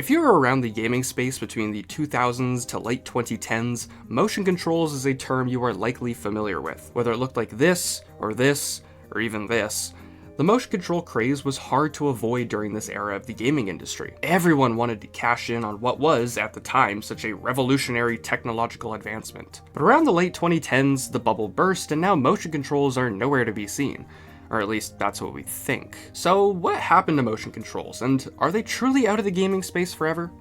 If you were around the gaming space between the 2000s to late 2010s, motion controls is a term you are likely familiar with. Whether it looked like this, or even this, the motion control craze was hard to avoid during this era of the gaming industry. Everyone wanted to cash in on what was, at the time, such a revolutionary technological advancement. But around the late 2010s, the bubble burst, and now motion controls are nowhere to be seen. Or at least that's what we think. So what happened to motion controls, and are they truly out of the gaming space forever?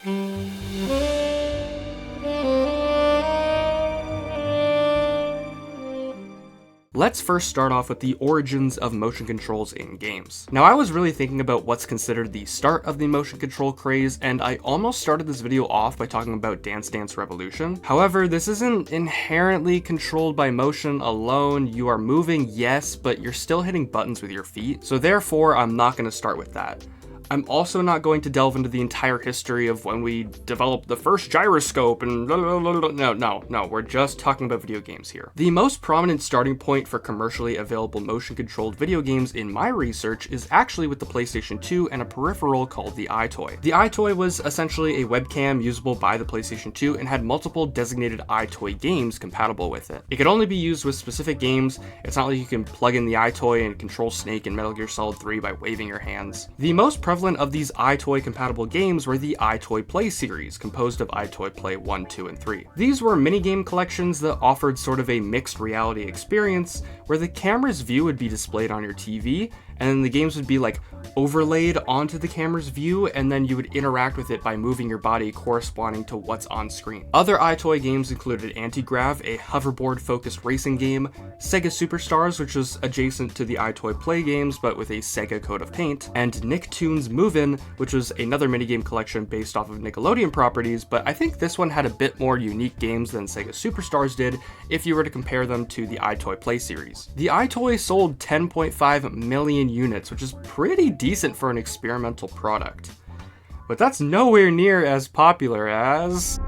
Let's first start off with the origins of motion controls in games. Now, I was really thinking about what's considered the start of the motion control craze, and I almost started this video off by talking about Dance Dance Revolution. However, this isn't inherently controlled by motion alone. You are moving, yes, but you're still hitting buttons with your feet, so therefore I'm not going to start with that. I'm also not going to delve into the entire history of when we developed the first gyroscope and no, we're just talking about video games here. The most prominent starting point for commercially available motion-controlled video games in my research is actually with the PlayStation 2 and a peripheral called the EyeToy. The EyeToy was essentially a webcam usable by the PlayStation 2 and had multiple designated EyeToy games compatible with it. It could only be used with specific games. It's not like you can plug in the EyeToy and control Snake in Metal Gear Solid 3 by waving your hands. The most prevalent of these EyeToy compatible games were the EyeToy Play series, composed of EyeToy Play 1, 2, and 3. These were minigame collections that offered sort of a mixed reality experience, where the camera's view would be displayed on your TV, and then the games would be like overlaid onto the camera's view, and then you would interact with it by moving your body corresponding to what's on screen. Other EyeToy games included Anti-Grav, a hoverboard-focused racing game, Sega Superstars, which was adjacent to the EyeToy Play games but with a Sega coat of paint, and Nicktoons Move-In, which was another minigame collection based off of Nickelodeon properties, but I think this one had a bit more unique games than Sega Superstars did if you were to compare them to the EyeToy Play series. The EyeToy sold 10.5 million units, which is pretty decent for an experimental product. But that's nowhere near as popular as...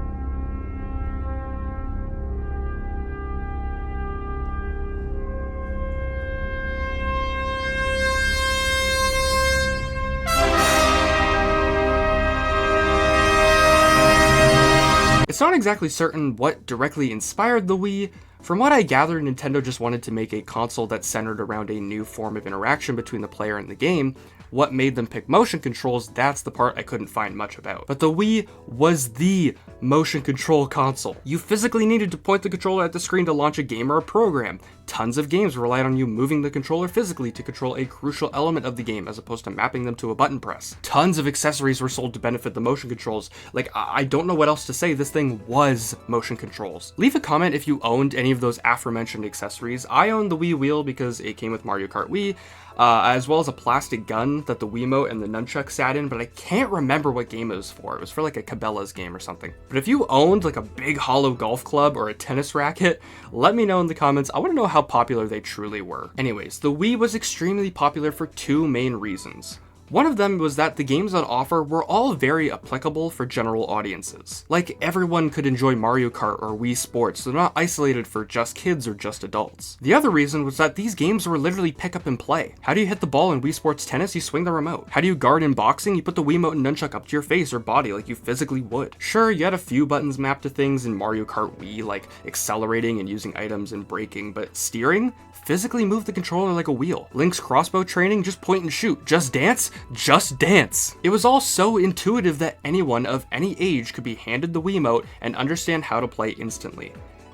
It's not exactly certain what directly inspired the Wii. From what I gathered, Nintendo just wanted to make a console that centered around a new form of interaction between the player and the game. What made them pick motion controls, that's the part I couldn't find much about. But the Wii was the motion control console. You physically needed to point the controller at the screen to launch a game or a program. Tons of games relied on you moving the controller physically to control a crucial element of the game as opposed to mapping them to a button press. Tons of accessories were sold to benefit the motion controls. Like, I don't know what else to say, this thing was motion controls. Leave a comment if you owned any of those aforementioned accessories. I owned the Wii Wheel because it came with Mario Kart Wii, as well as a plastic gun that the Wiimote and the nunchuck sat in, but I can't remember what game it was for. It was for like a Cabela's game or something. But if you owned like a big hollow golf club or a tennis racket, let me know in the comments. I want to know how popular they truly were. Anyways, the Wii was extremely popular for two main reasons. One of them was that the games on offer were all very applicable for general audiences. Like, everyone could enjoy Mario Kart or Wii Sports, they're not isolated for just kids or just adults. The other reason was that these games were literally pick up and play. How do you hit the ball in Wii Sports Tennis? You swing the remote. How do you guard in boxing? You put the Wiimote and nunchuck up to your face or body like you physically would. Sure, you had a few buttons mapped to things in Mario Kart Wii, like accelerating and using items and braking, but steering? Physically move the controller like a wheel. Link's crossbow training? Just point and shoot. Just dance? Just dance. It was all so intuitive that anyone of any age could be handed the Wiimote and understand how to play instantly.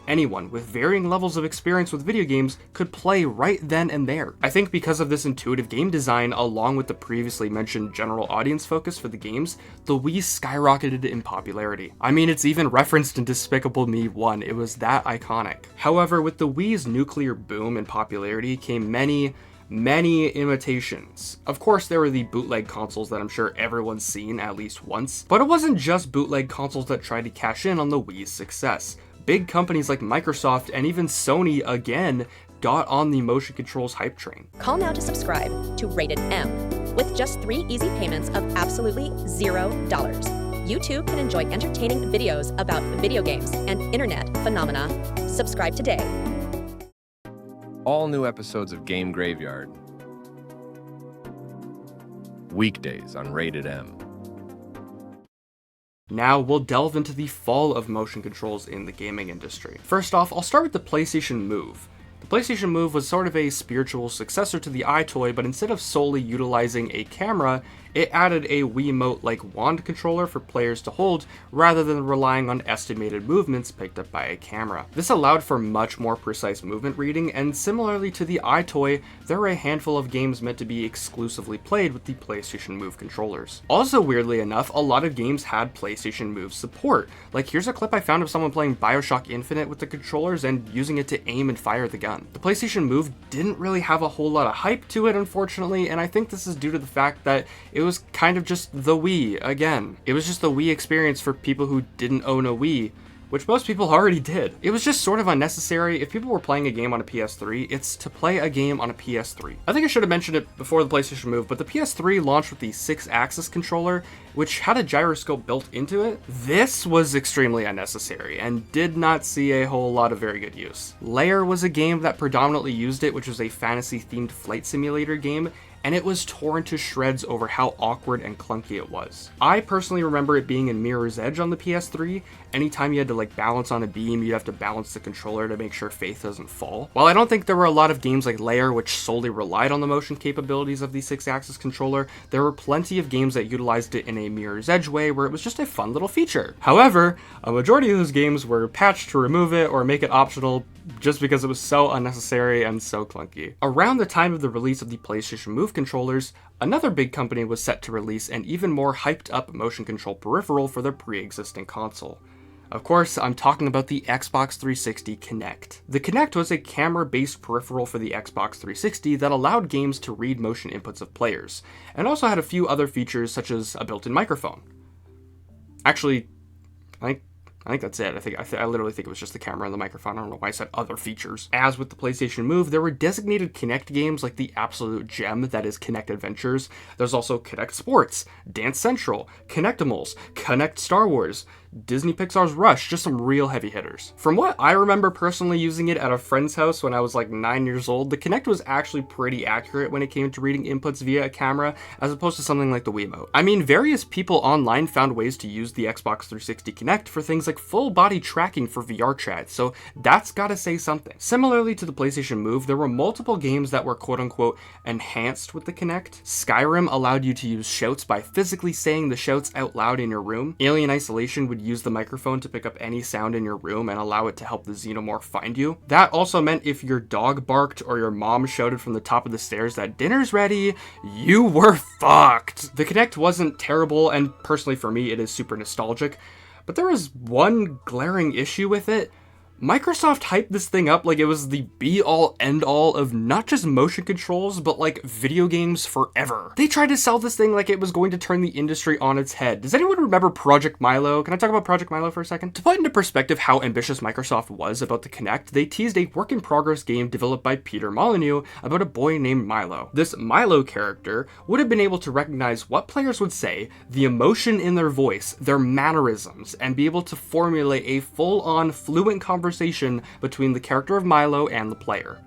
Anyone with varying levels of experience with video games could play right then and there. I think because of this intuitive game design, along with the previously mentioned general audience focus for the games, the Wii skyrocketed in popularity. I mean, it's even referenced in Despicable Me 1, it was that iconic. However, with the Wii's nuclear boom in popularity came many imitations. Of course, there were the bootleg consoles that I'm sure everyone's seen at least once, but it wasn't just bootleg consoles that tried to cash in on the Wii's success. Big companies like Microsoft and even Sony again got on the motion controls hype train. Call now to subscribe to RatedEm. With just 3 easy payments of absolutely $0, you too can enjoy entertaining videos about video games and internet phenomena. Subscribe today. All new episodes of Game Graveyard. Weekdays on RatedEm. Now we'll delve into the fall of motion controls in the gaming industry. First off, I'll start with the PlayStation Move. The PlayStation Move was sort of a spiritual successor to the iToy, but instead of solely utilizing a camera, it added a Wiimote-like wand controller for players to hold, rather than relying on estimated movements picked up by a camera. This allowed for much more precise movement reading, and similarly to the iToy, there were a handful of games meant to be exclusively played with the PlayStation Move controllers. Also, weirdly enough, a lot of games had PlayStation Move support. Like, here's a clip I found of someone playing BioShock Infinite with the controllers and using it to aim and fire the gun. The PlayStation Move didn't really have a whole lot of hype to it, unfortunately, and I think this is due to the fact that it was kind of just the Wii again. It was just the Wii experience for people who didn't own a Wii, which most people already did. It was just sort of unnecessary. If people were playing a game on a PS3, it's to play a game on a PS3. I think I should have mentioned it before the PlayStation Move, but the PS3 launched with the 6-axis controller, which had a gyroscope built into it. This was extremely unnecessary and did not see a whole lot of very good use. Layer was a game that predominantly used it, which was a fantasy-themed flight simulator game, and it was torn to shreds over how awkward and clunky it was. I personally remember it being in Mirror's Edge on the PS3. Anytime you had to like balance on a beam, you'd have to balance the controller to make sure Faith doesn't fall. While I don't think there were a lot of games like Layer which solely relied on the motion capabilities of the 6-axis controller, there were plenty of games that utilized it in a Mirror's Edge way where it was just a fun little feature. However, a majority of those games were patched to remove it or make it optional just because it was so unnecessary and so clunky. Around the time of the release of the PlayStation Move controllers, another big company was set to release an even more hyped up motion control peripheral for their pre-existing console. Of course, I'm talking about the Xbox 360 Kinect. The Kinect was a camera-based peripheral for the Xbox 360 that allowed games to read motion inputs of players, and also had a few other features such as a built-in microphone. Actually, I think that's it. I literally think it was just the camera and the microphone. I don't know why I said other features. As with the PlayStation Move, there were designated Kinect games like the absolute gem that is Kinect Adventures. There's also Kinect Sports, Dance Central, Kinectimals, Kinect Star Wars, Disney Pixar's Rush, just some real heavy hitters. From what I remember personally using it at a friend's house when I was like 9 years old, the Kinect was actually pretty accurate when it came to reading inputs via a camera, as opposed to something like the Wiimote. I mean, various people online found ways to use the Xbox 360 Kinect for things like full body tracking for VR chat, so that's gotta say something. Similarly to the PlayStation Move, there were multiple games that were quote unquote enhanced with the Kinect. Skyrim allowed you to use shouts by physically saying the shouts out loud in your room. Alien Isolation would use the microphone to pick up any sound in your room and allow it to help the xenomorph find you. That also meant if your dog barked or your mom shouted from the top of the stairs that dinner's ready, you were fucked. The Kinect wasn't terrible, and personally for me it is super nostalgic, but there was one glaring issue with it. Microsoft hyped this thing up like it was the be-all, end-all of not just motion controls, but like video games forever. They tried to sell this thing like it was going to turn the industry on its head. Does anyone remember Project Milo? Can I talk about Project Milo for a second? To put into perspective how ambitious Microsoft was about the Kinect, they teased a work-in-progress game developed by Peter Molyneux about a boy named Milo. This Milo character would have been able to recognize what players would say, the emotion in their voice, their mannerisms, and be able to formulate a full-on fluent conversation between the character of Milo and the player.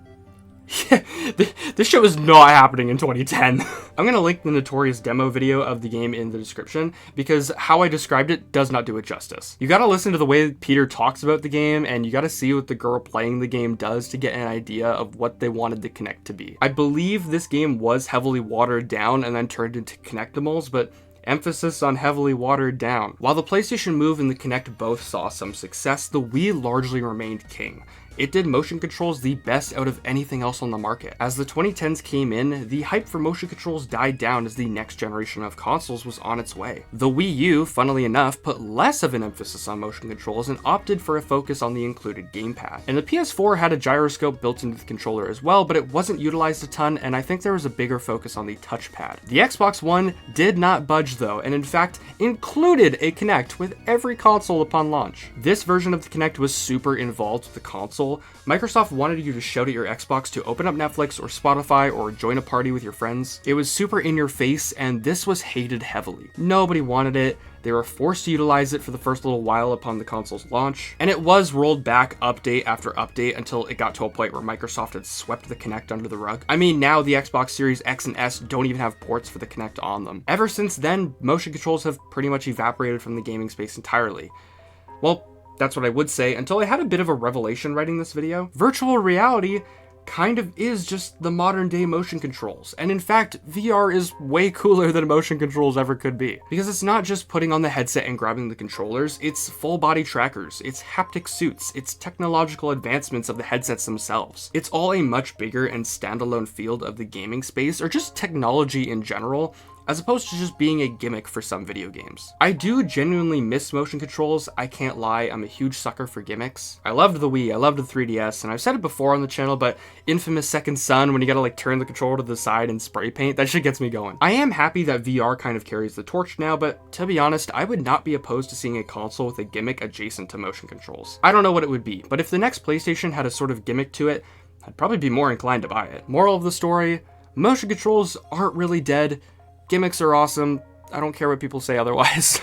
This shit was not happening in 2010. I'm gonna link the notorious demo video of the game in the description because how I described it does not do it justice. You gotta listen to the way Peter talks about the game, and you gotta see what the girl playing the game does to get an idea of what they wanted the Kinect to be. I believe this game was heavily watered down and then turned into Kinectimals, but emphasis on heavily watered down. While the PlayStation Move and the Kinect both saw some success, the Wii largely remained king. It did motion controls the best out of anything else on the market. As the 2010s came in, the hype for motion controls died down as the next generation of consoles was on its way. The Wii U, funnily enough, put less of an emphasis on motion controls and opted for a focus on the included gamepad. And the PS4 had a gyroscope built into the controller as well, but it wasn't utilized a ton, and I think there was a bigger focus on the touchpad. The Xbox One did not budge though, and in fact included a Kinect with every console upon launch. This version of the Kinect was super involved with the console, console, Microsoft wanted you to shout at your Xbox to open up Netflix or Spotify or join a party with your friends. It was super in your face, and this was hated heavily. Nobody wanted it. They were forced to utilize it for the first little while upon the console's launch, and it was rolled back update after update until it got to a point where Microsoft had swept the Kinect under the rug. I mean, now the Xbox Series X and S don't even have ports for the Kinect on them. Ever since then, motion controls have pretty much evaporated from the gaming space entirely. Well, that's what I would say until I had a bit of a revelation writing this video. Virtual reality kind of is just the modern day motion controls. And in fact, VR is way cooler than motion controls ever could be. Because it's not just putting on the headset and grabbing the controllers, it's full body trackers, it's haptic suits, it's technological advancements of the headsets themselves. It's all a much bigger and standalone field of the gaming space, or just technology in general, as opposed to just being a gimmick for some video games. I do genuinely miss motion controls, I can't lie, I'm a huge sucker for gimmicks. I loved the Wii, I loved the 3DS, and I've said it before on the channel, but infamous Second Son, when you gotta like turn the controller to the side and spray paint, that shit gets me going. I am happy that VR kind of carries the torch now, but to be honest, I would not be opposed to seeing a console with a gimmick adjacent to motion controls. I don't know what it would be, but if the next PlayStation had a sort of gimmick to it, I'd probably be more inclined to buy it. Moral of the story, motion controls aren't really dead. Gimmicks are awesome. I don't care what people say otherwise.